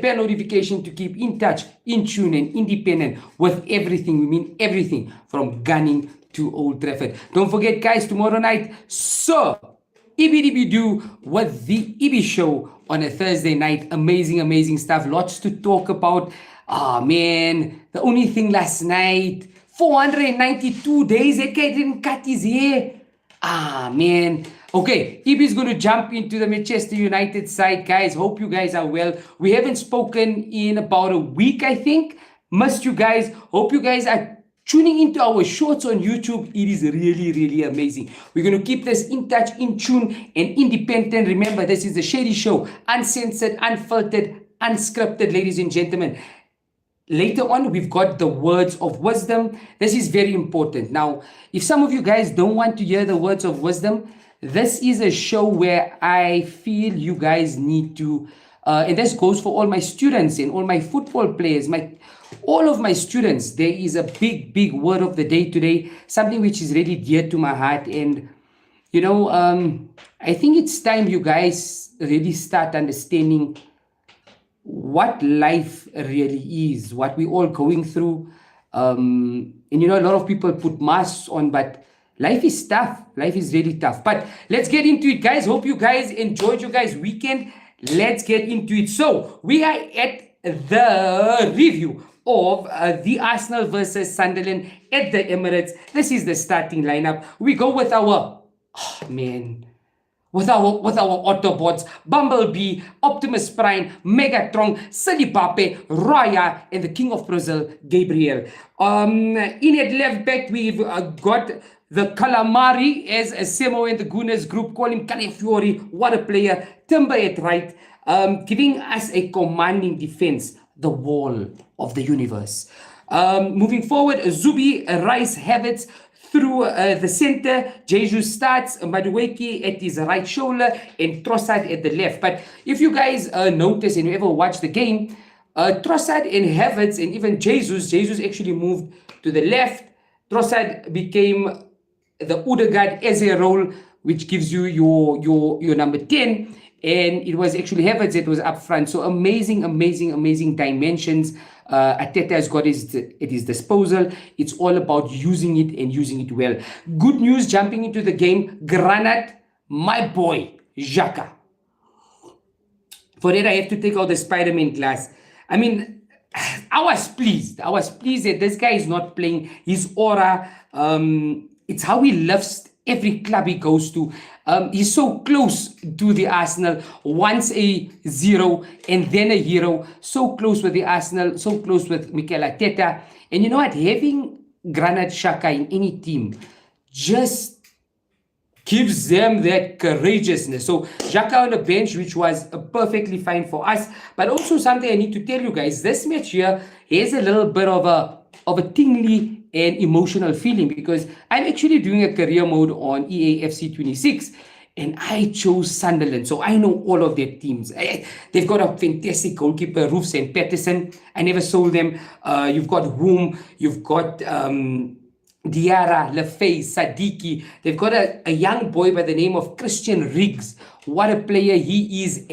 bell notification to keep in touch, in tune, and independent with everything. We mean everything from gunning to Old Trafford. Don't forget, guys, tomorrow night, Sir Ibby do with the Ibby Show on a Thursday night. Amazing, amazing stuff. Lots to talk about. Ah, man, the only thing last night, 492 days, that guy didn't cut his hair. Ah, man. Okay, Ibby's going to jump into the Manchester United side. Guys, hope you guys are well. We haven't spoken in about a week, I think. Missed you guys. Hope you guys are tuning into our shorts on YouTube. It is really, really amazing. We're going to keep this in touch, in tune, and independent. Remember, this is the Shady Show. Uncensored, unfiltered, unscripted, ladies and gentlemen. Later on, we've got the words of wisdom. This is very important. Now, if some of you guys don't want to hear the words of wisdom, this is a show where I feel you guys need to, and this goes for all my students and all my football players, all of my students. There is a big, big word of the day today, something which is really dear to my heart. And, you know, I think it's time you guys really start understanding what life really is, what we're all going through. And, you know, a lot of people put masks on, but life is tough. Life is really tough. But let's get into it, guys. Hope you guys enjoyed your guys' weekend. Let's get into it. So we are at the review of the Arsenal versus Sunderland at the Emirates. This is the starting lineup. We go with our, with our Autobots, Bumblebee, Optimus Prime, Megatron, Salipape, Raya, and the King of Brazil, Gabriel. In at left back, we've got the Calamari as a Semo and the Gunners group. Call him Calafiori. What a player. Timber at right, giving us a commanding defense, the wall of the universe. Moving forward, Zubi, Rice, Havertz, through the center. Jesus starts, Madueke at his right shoulder, and Trossard at the left. But if you guys notice and you ever watch the game, Trossard and Havertz and even Jesus actually moved to the left. Trossard became the Odegaard as a role, which gives you your number 10. And it was actually Havertz that was up front. So amazing, amazing, amazing dimensions. Arteta has got at his disposal. It's all about using it and using it well. Good news jumping into the game. Granat, my boy, Xhaka. For that, I have to take out the Spider-Man glass. I mean, I was pleased. I was pleased that this guy is not playing. His aura, it's how he loves every club he goes to. He's so close to the Arsenal. Once a zero and then a hero. So close with the Arsenal. So close with Mikel Arteta. And you know what? Having Granit Xhaka in any team just gives them that courageousness. So Xhaka on the bench, which was perfectly fine for us. But also something I need to tell you guys. This match here has a little bit of a tingly and emotional feeling, because I'm actually doing a career mode on EAFC 26 and I chose Sunderland. So I know all of their teams. They've got a fantastic goalkeeper, Roofs and Patterson. I never sold them. You've got Whom, you've got Diarra, Lefay, Sadiki. They've got a young boy by the name of Christian Riggs. What a player. He is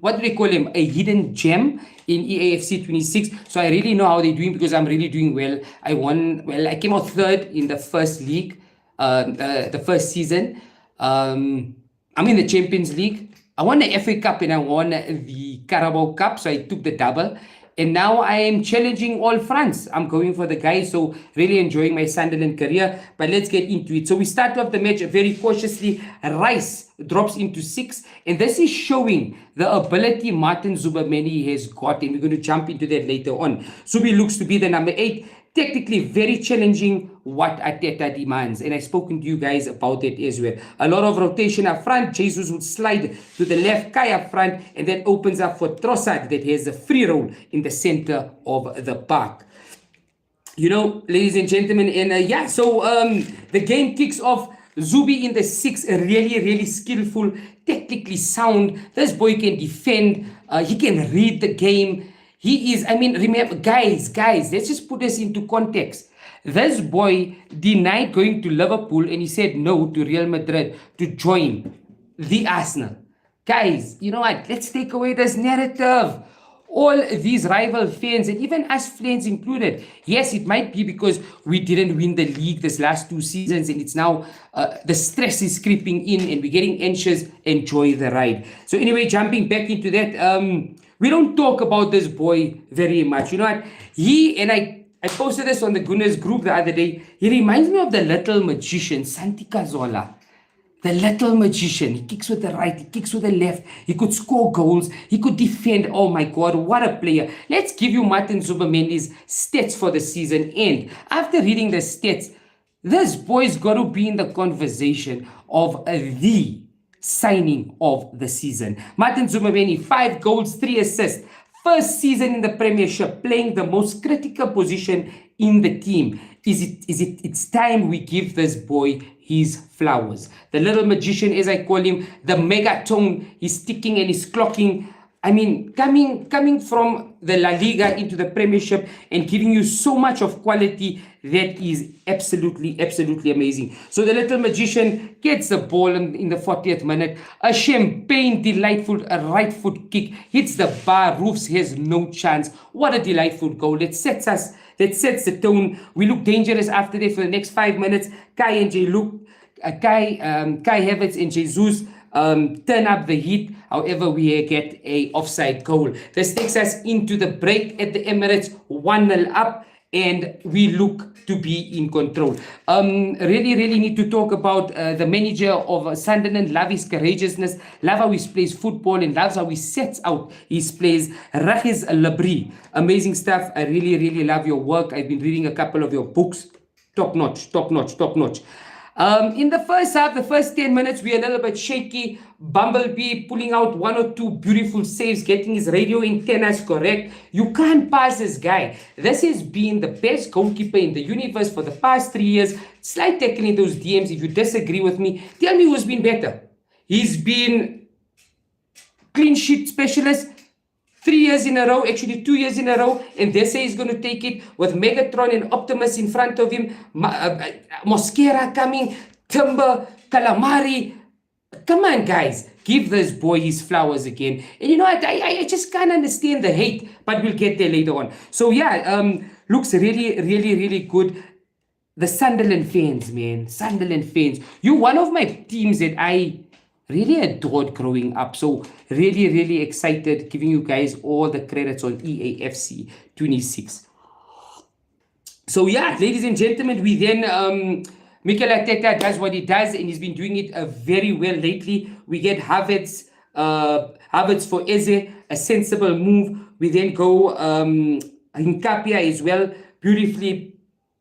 what do they call him? A hidden gem in EAFC 26. So I really know how they're doing, because I'm really doing well. I came out third in the first league, the first season. I'm in the Champions League. I won the FA Cup and I won the Carabao Cup. So I took the double. And now I am challenging all fronts. I'm going for the guys. So really enjoying my Sunderland career. But let's get into it. So we start off the match very cautiously. Rice drops into 6. And this is showing the ability Martin Zubimendi has got. And we're going to jump into that later on. Zubi looks to be the number 8. Technically very challenging what Arteta demands. And I've spoken to you guys about it as well. A lot of rotation up front. Jesus would slide to the left, Kai up front, and then opens up for Trossard that has a free role in the center of the park. You know, ladies and gentlemen, and so the game kicks off. Zubi in the 6, really, really skillful, technically sound. This boy can defend. He can read the game. He is, remember, guys, let's just put this into context. This boy denied going to Liverpool and he said no to Real Madrid to join the Arsenal. Guys, you know what? Let's take away this narrative. all these rival fans, and even us fans included. Yes, it might be because we didn't win the league this last 2 seasons, and it's now the stress is creeping in, and we're getting anxious. Enjoy the ride. So anyway, jumping back into that, we don't talk about this boy very much. You know what? I posted this on the Gunners group the other day. He reminds me of the little magician, Santi Cazorla. The little magician. He kicks with the right, he kicks with the left. He could score goals. He could defend. Oh my God, what a player. Let's give you Martin Zubimendi's stats for the season. And after reading the stats, this boy's got to be in the conversation of the signing of the season. Martin Zubimendi, 5 goals, 3 assists. First season in the Premiership, playing the most critical position in the team. It's time we give this boy his flowers. The little magician, as I call him, the megatone, he's ticking and he's clocking. I mean, coming from the La Liga into the Premiership and giving you so much of quality, that is absolutely amazing. So the little magician gets the ball in the 40th minute. A champagne, delightful right foot kick, hits the bar. Roofs has no chance. What a delightful goal. That sets the tone. We look dangerous after that for the next 5 minutes. Kai Havertz and Jesus turn up the heat. However, we get a offside goal. This takes us into the break at the Emirates, 1-0 up, and we look to be in control. Really need to talk about the manager of Sunderland. Love his courageousness, love how he plays football, and loves how he sets out his plays. Rahiz Labri, amazing stuff. I really love your work. I've been reading a couple of your books. Top notch. In the first half, the first 10 minutes, we're a little bit shaky. Bumblebee pulling out 1 or 2 beautiful saves, getting his radio antennas correct. You can't pass this guy. This has been the best goalkeeper in the universe for the past 3 years. Slide tackling those DMs. If you disagree with me, tell me who's been better. He's been clean sheet specialist 3 years in a row, actually 2 years in a row, and they say he's going to take it with Megatron and Optimus in front of him, Mosquera coming, Timber, Calamari. Come on, guys, give this boy his flowers again. And you know what, I just can't understand the hate, but we'll get there later on. So yeah, looks really good. The Sunderland fans, man, Sunderland fans. You're one of my teams that I really adored growing up. So really excited, giving you guys all the credits on EAFC 26. So yeah, ladies and gentlemen, we then Mikel Arteta does what he does, and he's been doing it very well lately. We get Havertz for Eze, a sensible move. We then go Hincapia as well, beautifully.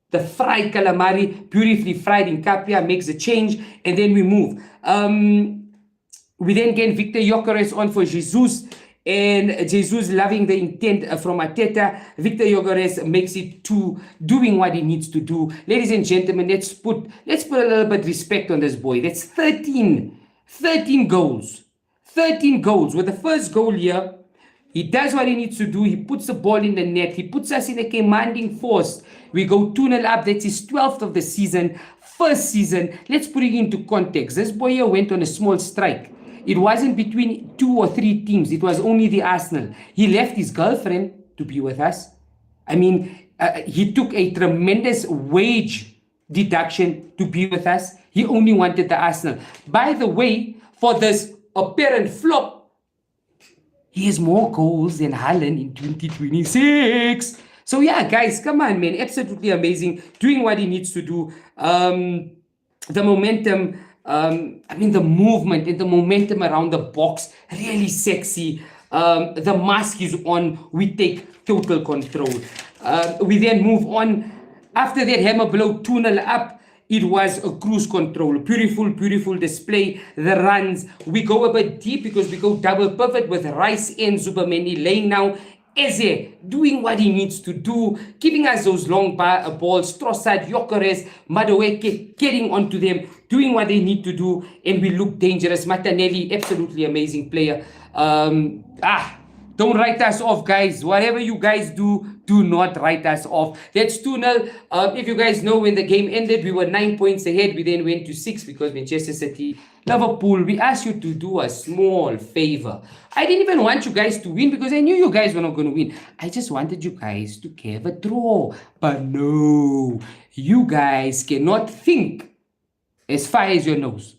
The fried calamari, beautifully fried Hincapia, makes a change, and then we move. We then get Victor Gyökeres on for Jesus, and Jesus loving the intent from Arteta. Victor Gyökeres makes it to doing what he needs to do. Ladies and gentlemen, let's put a little bit of respect on this boy. That's 13 goals. 13 goals. With the first goal here, he does what he needs to do. He puts the ball in the net. He puts us in a commanding force. We go 2-0 up. That's his 12th of the season. First season. Let's put it into context. This boy here went on a small strike. It wasn't between 2 or 3 teams. It was only the Arsenal. He left his girlfriend to be with us. I mean, he took a tremendous wage deduction to be with us. He only wanted the Arsenal. By the way, for this apparent flop, he has more goals than Haaland in 2026. So yeah, guys, come on, man. Absolutely amazing. Doing what he needs to do. The momentum... the movement and the momentum around the box, really sexy. The mask is on. We take total control. We then move on. After that hammer blow, 2-0 up, it was a cruise control. Beautiful display. The runs. We go a bit deep because we go double pivot with Rice and Zubimendi laying now. Eze doing what he needs to do, giving us those long balls. Trossard, Gyökeres, Madueke getting onto them, doing what they need to do, and we look dangerous. Martinelli, absolutely amazing player. The Don't write us off, guys. Whatever you guys do, do not write us off. That's 2-0. If you guys know, when the game ended, we were 9 points ahead. We then went to 6 because Manchester City, Liverpool, we asked you to do a small favor. I didn't even want you guys to win because I knew you guys were not going to win. I just wanted you guys to have a draw. But no, you guys cannot think as far as your nose.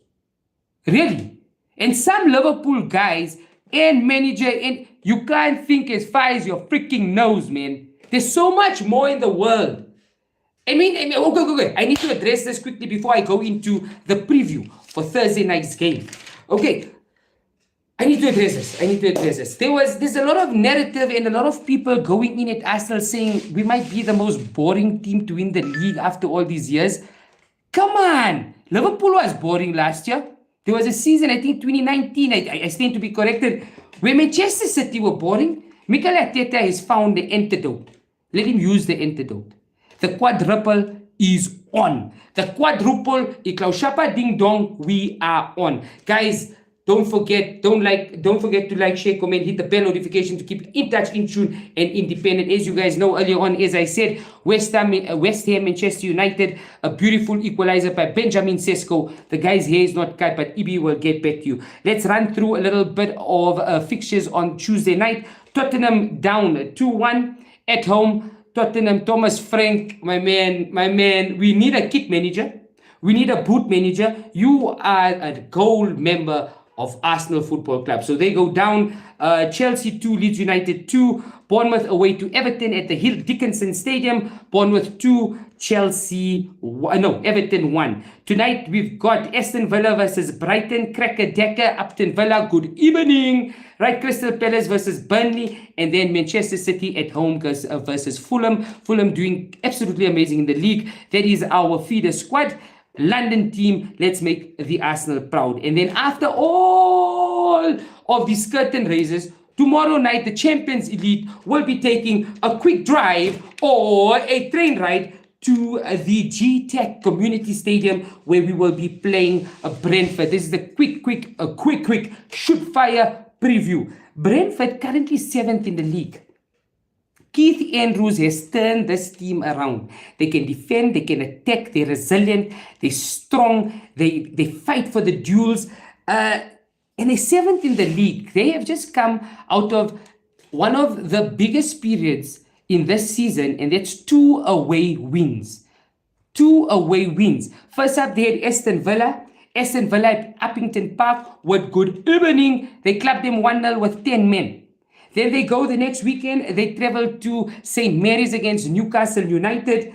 Really. And some Liverpool guys and manager, and you can't think as far as your freaking nose, man. There's so much more in the world. Okay. I need to address this quickly before I go into the preview for Thursday night's game. Okay. I need to address this. There's a lot of narrative and a lot of people going in at Arsenal saying we might be the most boring team to win the league after all these years. Come on. Liverpool was boring last year. There was a season, I think 2019, I stand to be corrected, where Manchester City were boring. Mikel Arteta has found the antidote. Let him use the antidote. The quadruple is on. The quadruple, Iklaushapa Ding Dong, we are on. Guys, don't forget to like, share, comment, hit the bell notification to keep in touch, in tune, and independent. As you guys know earlier on, as I said, West Ham, Manchester United, a beautiful equalizer by Benjamin Sesko. The guy's hair is not cut, but Ibi will get back to you. Let's run through a little bit of fixtures on Tuesday night. Tottenham down 2-1 at home. Tottenham, Thomas Frank, my man, we need a kit manager. We need a boot manager. You are a gold member of Arsenal Football Club. So they go down. Chelsea 2, Leeds United 2, Bournemouth away to Everton at the Hill Dickinson Stadium. Bournemouth 2, Everton 1. Tonight we've got Aston Villa versus Brighton, Cracker Decker, Upton Villa, good evening. Right, Crystal Palace versus Burnley, and then Manchester City at home versus Fulham. Fulham doing absolutely amazing in the league. That is our feeder squad. London team, let's make the Arsenal proud. And then after all of these curtain raises, tomorrow night the Champions Elite will be taking a quick drive or a train ride to the G-Tech Community Stadium, where we will be playing Brentford. This is the quick shoot fire preview. Brentford currently 7th in the league. Keith Andrews has turned this team around. They can defend, they can attack, they're resilient, they're strong, they fight for the duels. And they're 7th in the league. They have just come out of one of the biggest periods in this season, and that's 2 away wins. 2 away wins. First up, they had Aston Villa. Aston Villa at Uppington Park with good evening. They clapped them 1-0 with 10 men. Then they go the next weekend. They travel to St. Mary's against Newcastle United.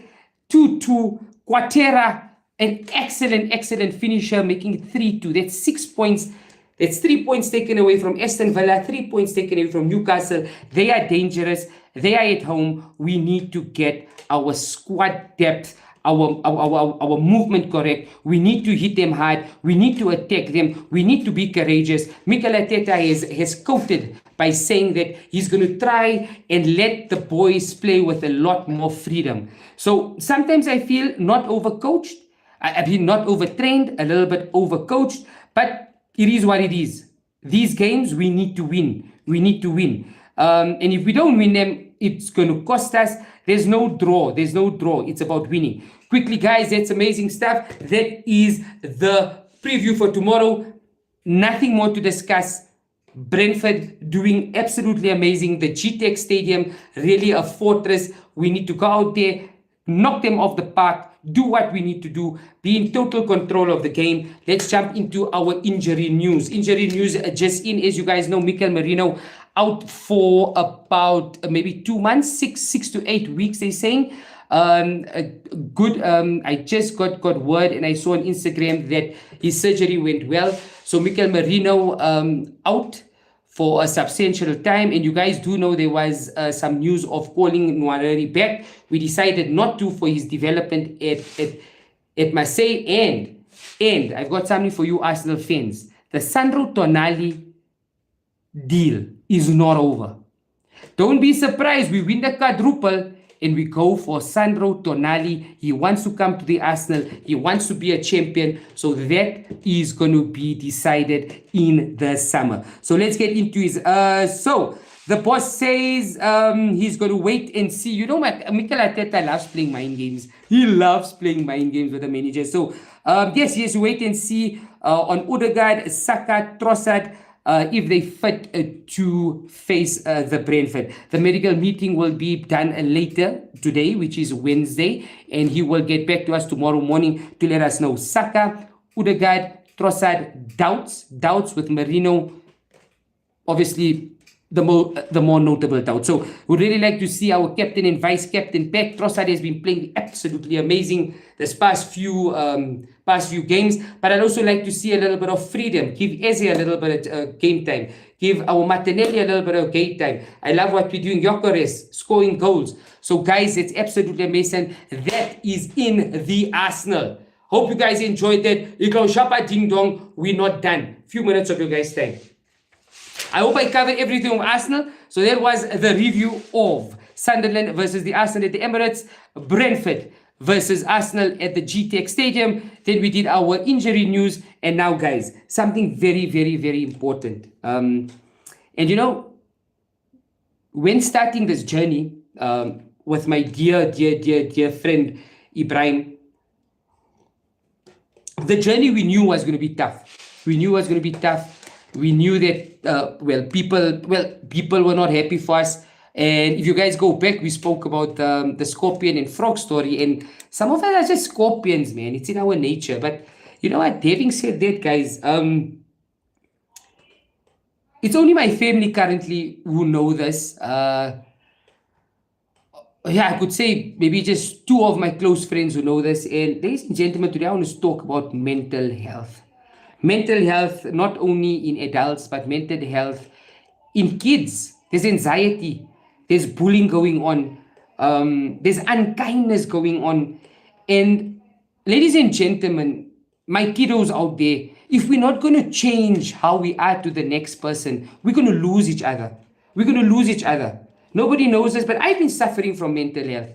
2-2. Quatera, an excellent finisher, making 3-2. That's 6 points. That's 3 points taken away from Aston Villa, 3 points taken away from Newcastle. They are dangerous. They are at home. We need to get our squad depth, our movement correct. We need to hit them hard. We need to attack them. We need to be courageous. Mikel Arteta has quoted by saying that he's going to try and let the boys play with a lot more freedom. So sometimes I feel not overcoached. I've been not overtrained, a little bit overcoached, but it is what it is. These games, we need to win. We need to win. And if we don't win them, it's going to cost us. There's no draw. It's about winning. Quickly, guys, that's amazing stuff. That is the preview for tomorrow. Nothing more to discuss. Brentford doing absolutely amazing. The G-Tech Stadium, really a fortress. We need to go out there, knock them off the park, do what we need to do, be in total control of the game. Let's jump into our injury news. Injury news just in. As you guys know, Mikel Merino out for about maybe 2 months, 6 to 8 weeks, they're saying. I just got word and I saw on Instagram that his surgery went well. So Mikel Merino out for a substantial time. And you guys do know there was some news of calling Nwareri back. We decided not to for his development at Marseille. And I've got something for you Arsenal fans. The Sandro Tonali deal is not over. Don't be surprised. We win the quadruple and we go for Sandro Tonali. He wants to come to the Arsenal. He wants to be a champion. So that is going to be decided in the summer. So let's get into his. So The boss says he's going to wait and see. You know what? Mikel Arteta loves playing mind games. He loves playing mind games with the manager. So, yes, he has to wait and see on Odegaard, Saka, Trossard, if they fit to face the Brentford. The medical meeting will be done later today, which is Wednesday, and he will get back to us tomorrow morning to let us know. Saka, Odegaard, Trossard, doubts with Merino, obviously the more notable doubt. So we'd really like to see our captain and vice captain back. Trossard has been playing absolutely amazing this past few games, but I'd also like to see a little bit of freedom. Give Eze a little bit of game time. Give our Martinelli a little bit of game time. I love what we're doing. Gyökeres scoring goals. So guys, it's absolutely amazing. That is in the Arsenal. Hope you guys enjoyed that. You go shapa ding dong. We're not done. Few minutes of your guys' time. I hope I covered everything of Arsenal. So that was the review of Sunderland versus the Arsenal at the Emirates, Brentford versus Arsenal at the GTX Stadium. Then we did our injury news. And now, guys, something very, very, very important. And you know, when starting this journey with my dear friend Ibrahim, the journey we knew was going to be tough. We knew that people were not happy for us. And if you guys go back, we spoke about the scorpion and frog story, and some of us are just scorpions, man. It's in our nature. But you know what? Having said that, guys, it's only my family currently who know this. Yeah, I could say maybe just two of my close friends who know this. And ladies and gentlemen, today I want to talk about mental health. Mental health, not only in adults, but mental health in kids. There's anxiety, there's bullying going on, there's unkindness going on. And ladies and gentlemen, my kiddos out there, if we're not going to change how we are to the next person, we're going to lose each other. We're going to lose each other. Nobody knows this, but I've been suffering from mental health.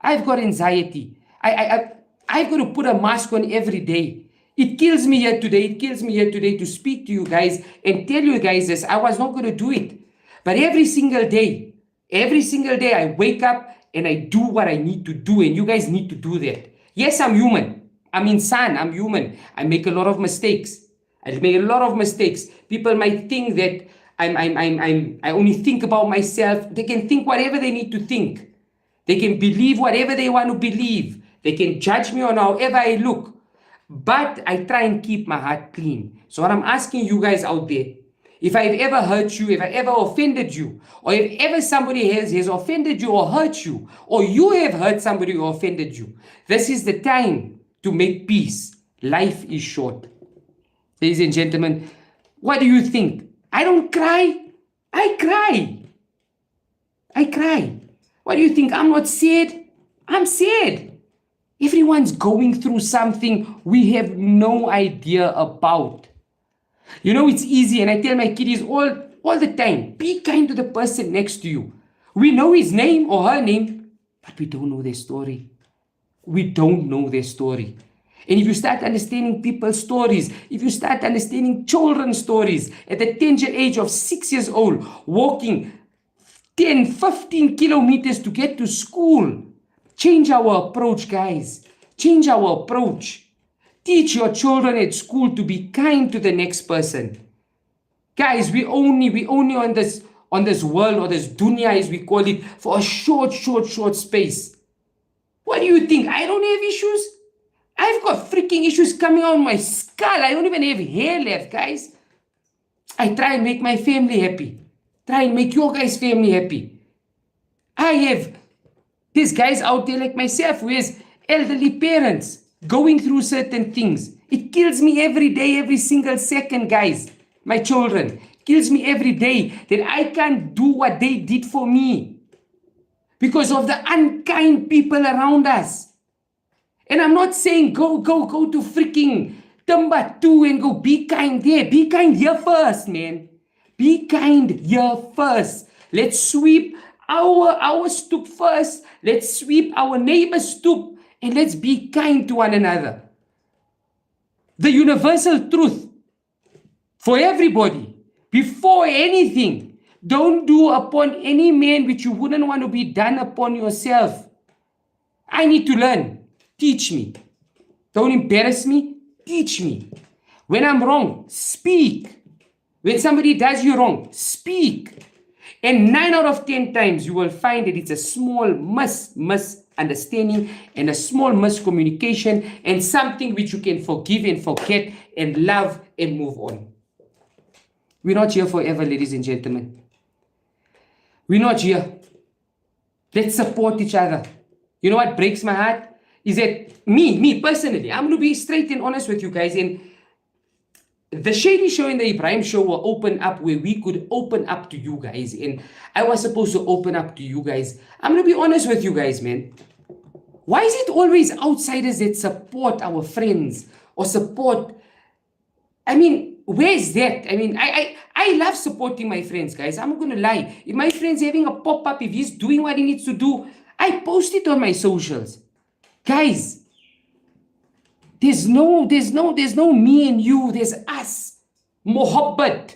I've got anxiety. I've got to put a mask on every day. It kills me here today. It kills me here today to speak to you guys and tell you guys this. I was not going to do it. But every single day, I wake up and I do what I need to do. And you guys need to do that. Yes, I'm human. I'm insan. I'm human. I make a lot of mistakes. People might think that I only think about myself. They can think whatever they need to think. They can believe whatever they want to believe. They can judge me on however I look. But I try and keep my heart clean. So what I'm asking you guys out there, if I've ever hurt you, if I ever offended you, or if ever somebody has offended you or hurt you, or you have hurt somebody or offended you, this is the time to make peace. Life is short. Ladies and gentlemen, what do you think? I don't cry. I cry. What do you think? I'm not sad. I'm sad. Everyone's going through something we have no idea about. You know, it's easy, and I tell my kiddies all the time, be kind to the person next to you. We know his name or her name, but we don't know their story. We don't know their story. And if you start understanding people's stories, if you start understanding children's stories at the tender age of 6 years old, walking 10, 15 kilometers to get to school, change our approach, guys. Change our approach. Teach your children at school to be kind to the next person. Guys, we only on this world, or this dunya as we call it, for a short space. What do you think? I don't have issues? I've got freaking issues coming out of my skull. I don't even have hair left, guys. I try and make my family happy. Try and make your guys' family happy. There's guys out there like myself who has elderly parents going through certain things. It kills me every day, every single second, guys. My children. Kills me every day that I can't do what they did for me because of the unkind people around us. And I'm not saying go to freaking Timbuktu and go be kind there. Be kind here first, man. Be kind here first. Let's sweep our stoop first. Let's sweep our neighbor's stoop, and let's be kind to one another. The universal truth for everybody, before anything, Don't do upon any man which you wouldn't want to be done upon yourself. I need to learn. Teach me. Don't embarrass me. Teach me. When I'm wrong, speak. When somebody does you wrong, speak. And 9 out of 10 times you will find that it's a small misunderstanding and a small miscommunication and something which you can forgive and forget and love and move on. We're not here forever, ladies and gentlemen. We're not here. Let's support each other. You know what breaks my heart? Is that me personally, I'm going to be straight and honest with you guys. And the Shady Show and the Ibrahim Show will open up where we could open up to you guys. And I was supposed to open up to you guys. I'm going to be honest with you guys, man. Why is it always outsiders that support our friends or support? I mean, where's that? I mean, I love supporting my friends, guys. I'm not going to lie. If my friend's having a pop-up, if he's doing what he needs to do, I post it on my socials. Guys, there's no me and you, there's us. Mohabbat,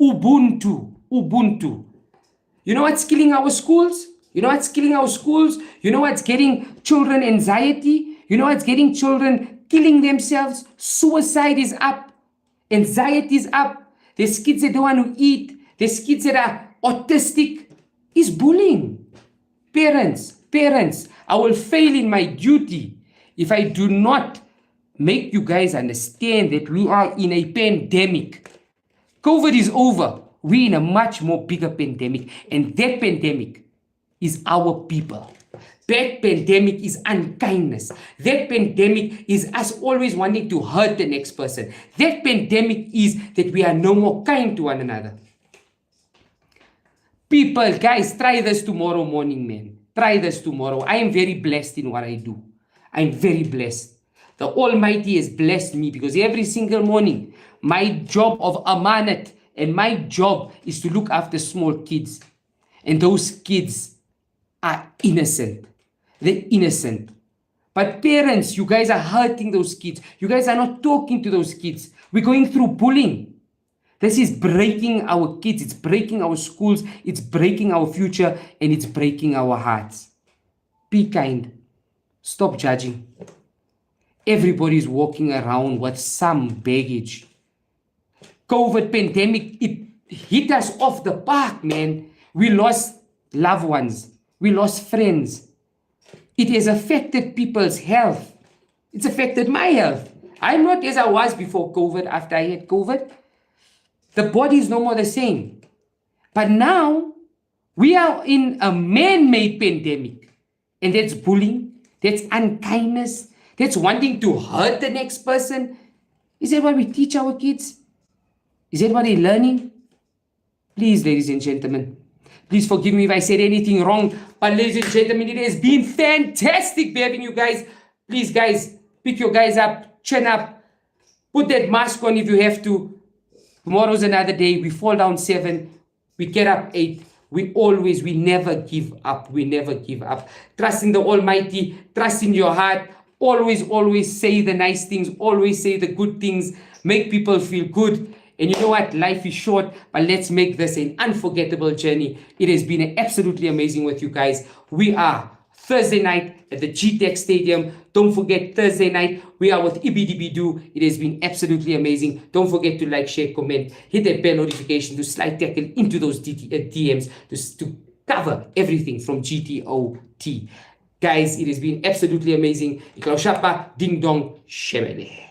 Ubuntu. You know what's killing our schools? You know what's killing our schools? You know what's getting children anxiety? You know what's getting children killing themselves? Suicide is up. Anxiety is up. There's kids that don't want to eat. There's kids that are autistic. It's bullying. Parents, I will fail in my duty if I do not make you guys understand that we are in a pandemic. COVID is over. We're in a much more bigger pandemic. And that pandemic is our people. That pandemic is unkindness. That pandemic is us always wanting to hurt the next person. That pandemic is that we are no more kind to one another. People, guys, try this tomorrow morning, man. Try this tomorrow. I am very blessed in what I do. I'm very blessed. The Almighty has blessed me because every single morning, my job of amanat and my job is to look after small kids. And those kids are innocent. They're innocent. But parents, you guys are hurting those kids. You guys are not talking to those kids. We're going through bullying. This is breaking our kids. It's breaking our schools. It's breaking our future. And it's breaking our hearts. Be kind. Stop judging. Everybody's walking around with some baggage. COVID pandemic, it hit us off the park, man. We lost loved ones. We lost friends. It has affected people's health. It's affected my health. I'm not as I was before COVID, after I had COVID. The body is no more the same. But now, we are in a man-made pandemic. And that's bullying. That's unkindness. That's wanting to hurt the next person. Is that what we teach our kids? Is that what they're learning? Please, ladies and gentlemen, please forgive me if I said anything wrong. But ladies and gentlemen, it has been fantastic having you guys. Please, guys, pick your guys up, chin up, put that mask on if you have to. Tomorrow's another day. We fall down 7. We get up 8. We never give up. We never give up. Trust in the Almighty. Trust in your heart. Always say the nice things. Always say the good things. Make people feel good. And you know what? Life is short, but let's make this an unforgettable journey. It has been absolutely amazing with you guys. We are Thursday night at the GTEC Stadium. Don't forget, Thursday night, we are with Ibidibidu. It has been absolutely amazing. Don't forget to like, share, comment, hit that bell notification to slide tackle into those DMs to cover everything from GTOT. Guys, it has been absolutely amazing. Iklaushapa, ding dong, shemele.